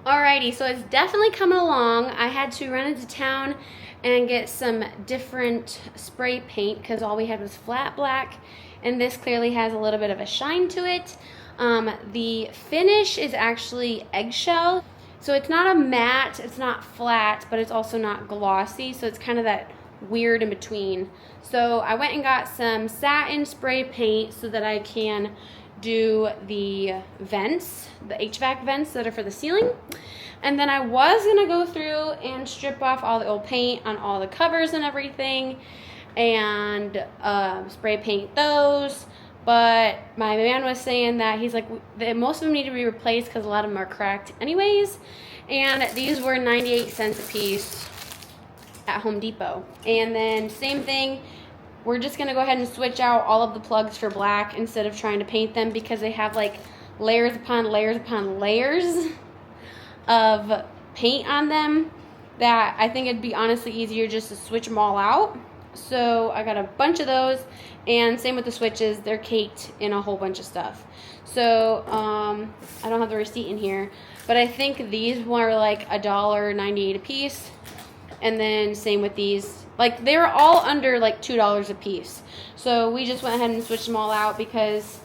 Alrighty, so it's definitely coming along. I had to run into town and get some different spray paint because all we had was flat black, and this clearly has a little bit of a shine to it. The finish is actually eggshell, so it's not a matte, it's not flat, but it's also not glossy, so it's kind of that weird in between. So I went and got some satin spray paint so that I can do the vents, the HVAC vents that are for the ceiling. And then I was gonna go through and strip off all the old paint on all the covers and everything and spray paint those. But my man was saying that he's like, most of them need to be replaced because a lot of them are cracked anyways. And these were 98 cents a piece at Home Depot. And then same thing, we're just gonna go ahead and switch out all of the plugs for black instead of trying to paint them because they have like layers upon layers upon layers of paint on them that I think it'd be honestly easier just to switch them all out. So I got a bunch of those, and same with the switches, they're caked in a whole bunch of stuff. So I don't have the receipt in here, but I think these were like $1.98 a piece. And then same with these, like they were all under like $2 a piece. So we just went ahead and switched them all out because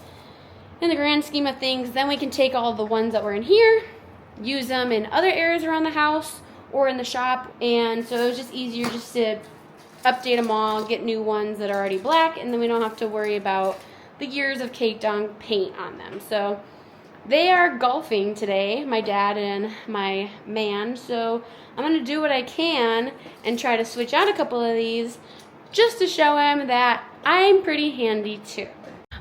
in the grand scheme of things, then we can take all the ones that were in here, use them in other areas around the house or in the shop. And so it was just easier just to update them all, get new ones that are already black, and then we don't have to worry about the years of caked on paint on them. So they are golfing today, my dad and my man, so I'm going to do what I can and try to switch out a couple of these just to show him that I'm pretty handy too.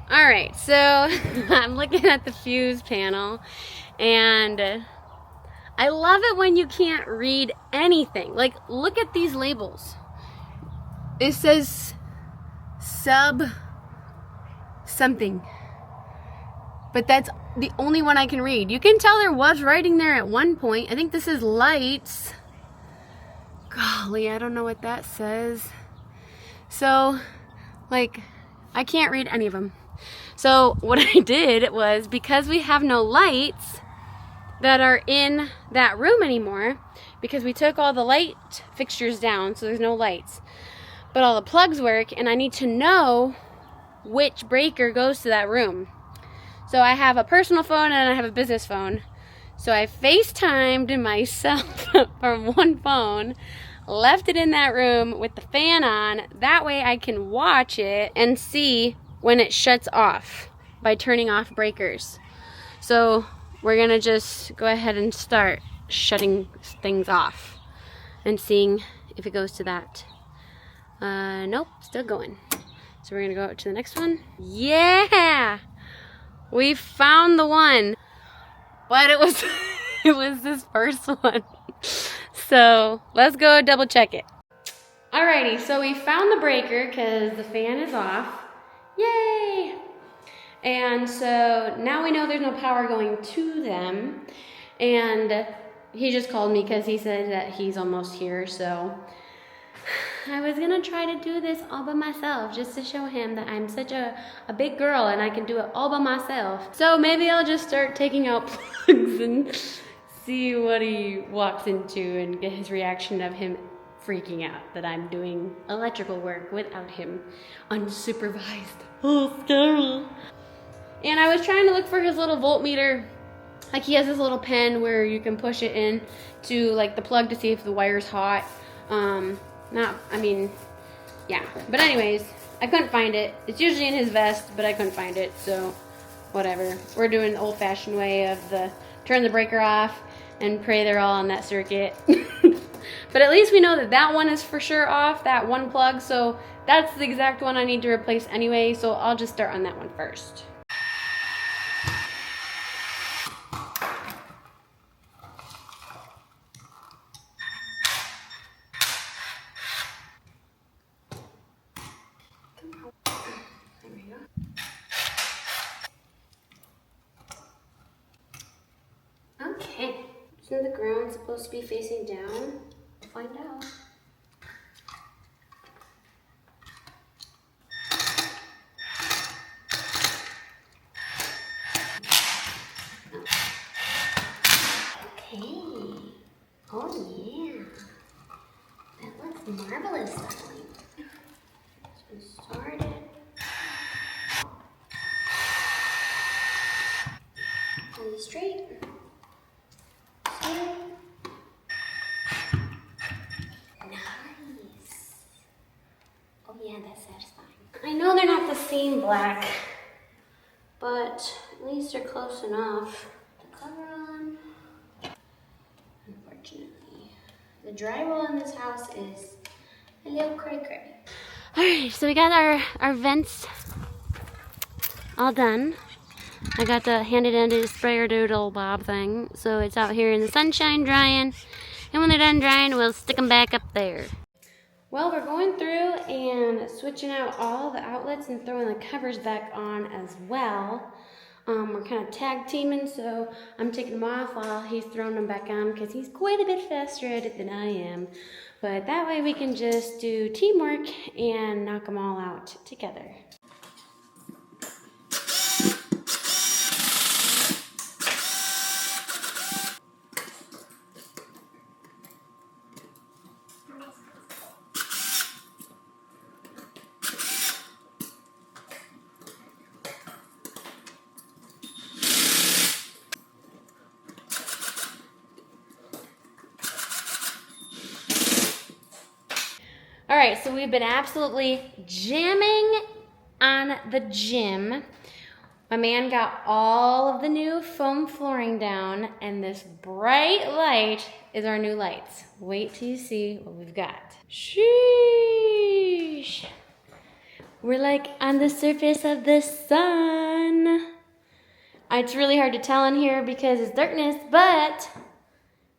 Alright, so I'm looking at the fuse panel, and I love it when you can't read anything. Like, look at these labels. It says sub something, but that's the only one I can read. You can tell there was writing there at one point. I think this is lights. Golly, I don't know what that says. So, like, I can't read any of them. So what I did was, because we have no lights that are in that room anymore, because we took all the light fixtures down, so there's no lights, but all the plugs work, and I need to know which breaker goes to that room. So I have a personal phone and I have a business phone. So I FaceTimed myself from one phone, left it in that room with the fan on. That way I can watch it and see when it shuts off by turning off breakers. So we're gonna just go ahead and start shutting things off and seeing if it goes to that. Nope, still going. So we're gonna go to the next one. Yeah! We found the one, but it was it was this first one. So let's go double check it. Alrighty, so we found the breaker because the fan is off. Yay! And so now we know there's no power going to them. And he just called me because he said that he's almost here. So I was gonna try to do this all by myself just to show him that I'm such a big girl and I can do it all by myself. So maybe I'll just start taking out plugs and see what he walks into and get his reaction of him freaking out that I'm doing electrical work without him unsupervised. Oh, scary. And I was trying to look for his little voltmeter. Like, he has this little pen where you can push it in to like the plug to see if the wire's hot. Yeah. But anyways, I couldn't find it. It's usually in his vest, but I couldn't find it, so whatever. We're doing the old-fashioned way of the turn the breaker off and pray they're all on that circuit. But at least we know that that one is for sure off, that one plug, so that's the exact one I need to replace anyway, so I'll just start on that one first. Okay, so the ground's supposed to be facing down. We'll find out. Okay. Oh yeah. That looks marvelous, darling. So start it. On the straight. Straight. Nice. Oh yeah, that's satisfying. I know they're not the same black, but at least they're close enough to cover on. Unfortunately, the drywall in this house is a little cray-cray. Alright, so we got our vents all done. I got the handed sprayer doodle bob thing, so it's out here in the sunshine drying, and when they're done drying, we'll stick them back up there. Well, we're going through and switching out all the outlets and throwing the covers back on as well. We're kind of tag teaming, so I'm taking them off while he's throwing them back on because he's quite a bit faster at it than I am. But that way we can just do teamwork and knock them all out together. All right, so we've been absolutely jamming on the gym. My man got all of the new foam flooring down, and this bright light is our new lights. Wait till you see what we've got. Sheesh. We're like on the surface of the sun. It's really hard to tell in here because it's darkness, but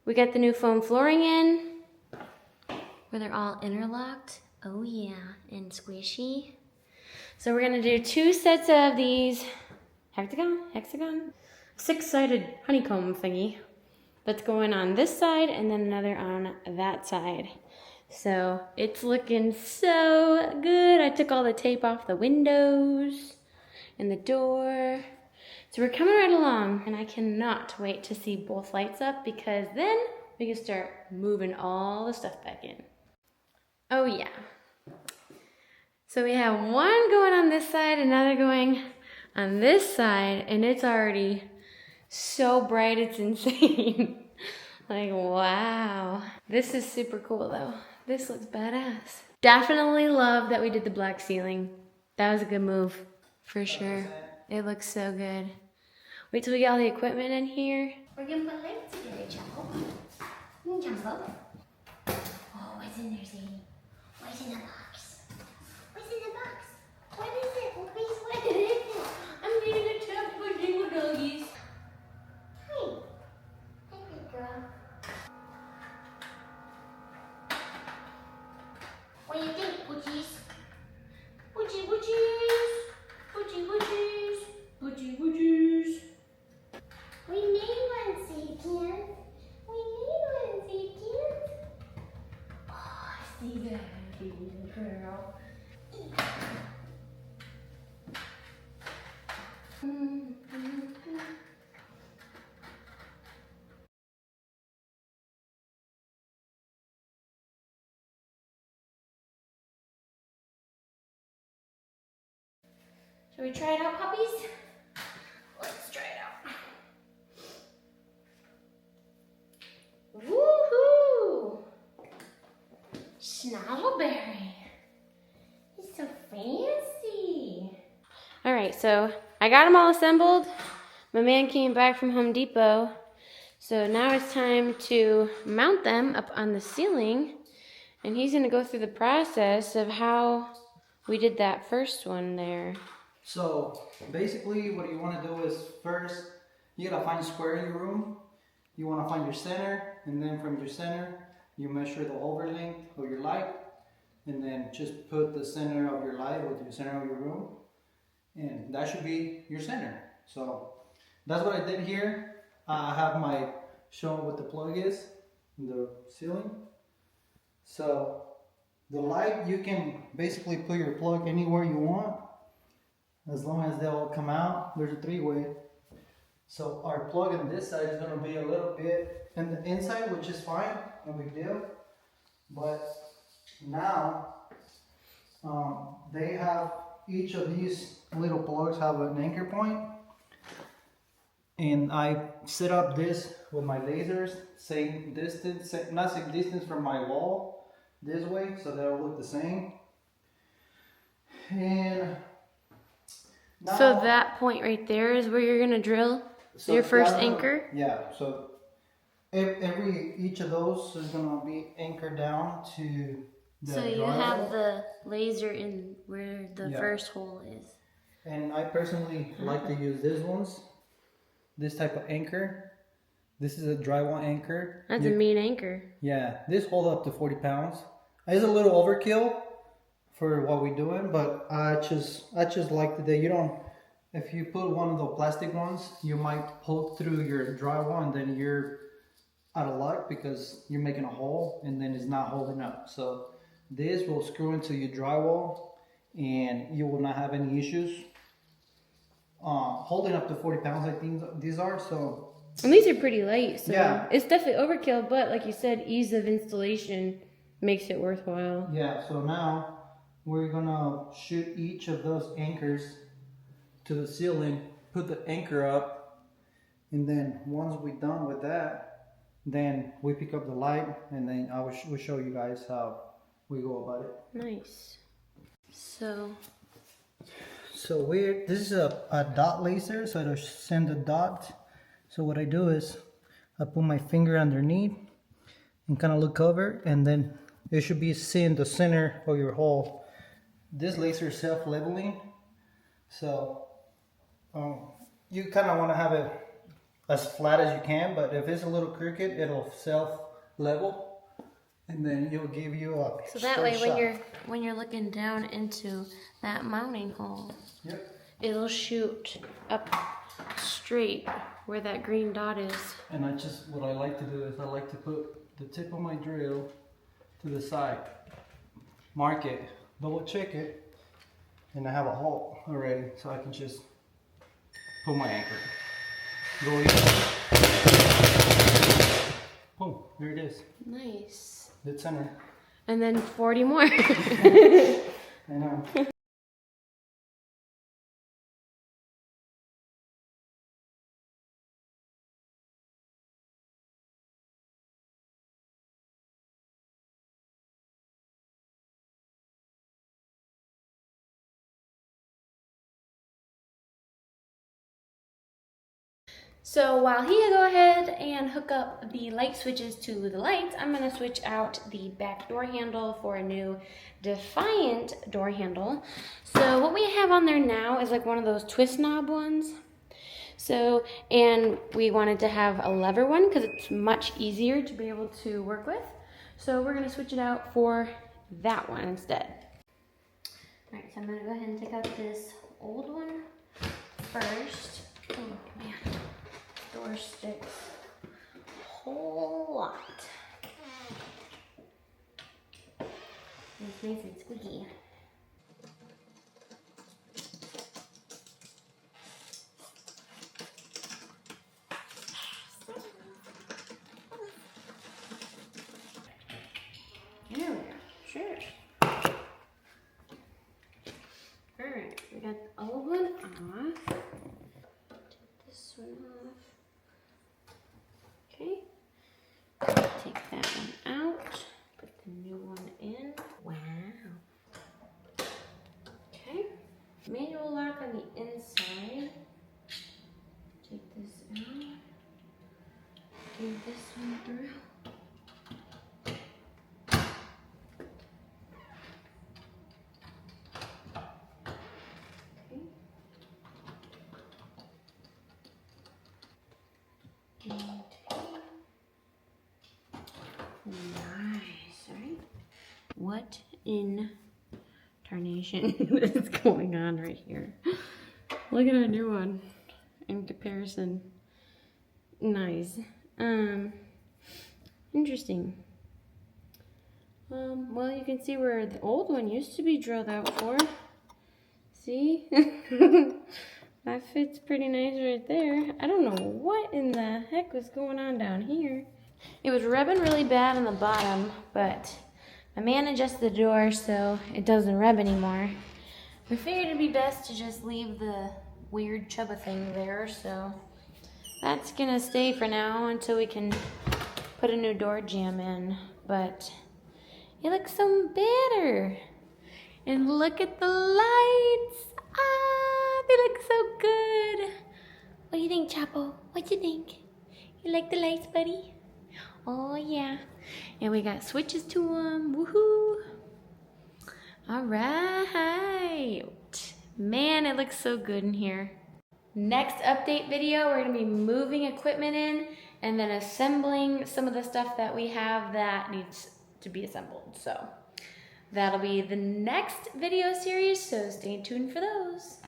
we got the new foam flooring in, where they're all interlocked. Oh yeah, and squishy. So we're gonna do 2 sets of these hexagon, 6-sided honeycomb thingy that's going on this side and then another on that side. So it's looking so good. I took all the tape off the windows and the door. So we're coming right along, and I cannot wait to see both lights up because then we can start moving all the stuff back in. Oh yeah. So we have one going on this side, another going on this side, and it's already so bright it's insane. Like, wow. This is super cool though. This looks badass. Definitely love that we did the black ceiling. That was a good move, for sure. It looks so good. Wait till we get all the equipment in here. We're gonna put lights together, Jumbo. Jumbo. Oh, what's in there, Sadie? What's in the box? What's in the box? What is it? What is it? I'm getting a tub for jingle doggies. Hi. Hi, big girl. What do you think, Poochies? Poochie, Poochies. Poochie, Poochies. Poochie, Poochies. We made one, Satan. We made one, Satan. Oh, see that, little girl. Shall we try it out, puppies? Let's try it out. Woohoo! Schnattleberry. He's so fancy. All right, so I got them all assembled. My man came back from Home Depot. So now it's time to mount them up on the ceiling. And he's gonna go through the process of how we did that first one there. So basically what you want to do is first you gotta find a square in your room. You want to find your center, and then from your center you measure the overlength of your light, and then just put the center of your light with your center of your room, and that should be your center. So that's what I did here. I have my showing what the plug is in the ceiling. So the light, you can basically put your plug anywhere you want, as long as they'll come out. There's a 3-way. So our plug on this side is going to be a little bit in the inside, which is fine, no big deal. But now they have, each of these little plugs have an anchor point. And I set up this with my lasers, same distance, not same distance from my wall this way, so they'll look the same. And now, so that point right there is where you're gonna drill your first anchor? Yeah, so each of those is gonna be anchored down to the So you drywall. have the laser in where the first hole is. And I personally like to use these ones, this type of anchor. This is a drywall anchor. That's a mean anchor. Yeah, this hold up to 40 pounds. It's a little overkill for what we're doing, but I just like that you don't, if you put one of the plastic ones, you might poke through your drywall and then you're out of luck because you're making a hole and then it's not holding up. So this will screw into your drywall and you will not have any issues. Holding up to 40 pounds, I think these are, so. And these are pretty light, so yeah. It's definitely overkill, but like you said, ease of installation makes it worthwhile. Yeah, so now we're gonna shoot each of those anchors to the ceiling, put the anchor up, and then once we're done with that, then we pick up the light, and then we'll show you guys how we go about it. Nice. So this is a dot laser, so it'll send a dot. So what I do is I put my finger underneath and kind of look over, and then it should be seeing the center of your hole. This laser is self-leveling, so you kind of want to have it as flat as you can, but if it's a little crooked, it'll self-level, and then it'll give you a so that way when you're looking down into that mounting hole, yep, it'll shoot up straight where that green dot is. And what I like to do is I like to put the tip of my drill to the side, mark it, double check it, and I have a hole already, so I can just put my anchor. Go in. Boom, there it is. Nice. Dead center. And then 40 more. I know. So while he go ahead and hook up the light switches to the lights, I'm gonna switch out the back door handle for a new Defiant door handle. So what we have on there now is like one of those twist knob ones. So, and we wanted to have a lever one because it's much easier to be able to work with. So we're gonna switch it out for that one instead. All right, so I'm gonna go ahead and take out this old one first. Oh man. Door sticks a whole lot. It's nice and squeaky. Yeah, sure. Alright, we got the old one off. Take this one off. Okay, take that one out, put the new one in. Wow. Okay, manual lock on the inside. Take this out, give this one through. Nice, right? What in tarnation is going on right here? Look at our new one in comparison. Nice. Interesting. Well, you can see where the old one used to be drilled out for. See? That fits pretty nice right there. I don't know what in the heck was going on down here. It was rubbing really bad on the bottom, but my man adjusted the door so it doesn't rub anymore. We figured it'd be best to just leave the weird chubba thing there, so that's gonna stay for now until we can put a new door jamb in. But it looks so better. And look at the lights. Ah, they look so good. What do you think, Chapo? What do you think? You like the lights, buddy? Oh, yeah. And we got switches to them. Woohoo. All right. Man, it looks so good in here. Next update video, we're going to be moving equipment in and then assembling some of the stuff that we have that needs to be assembled. So that'll be the next video series, so stay tuned for those.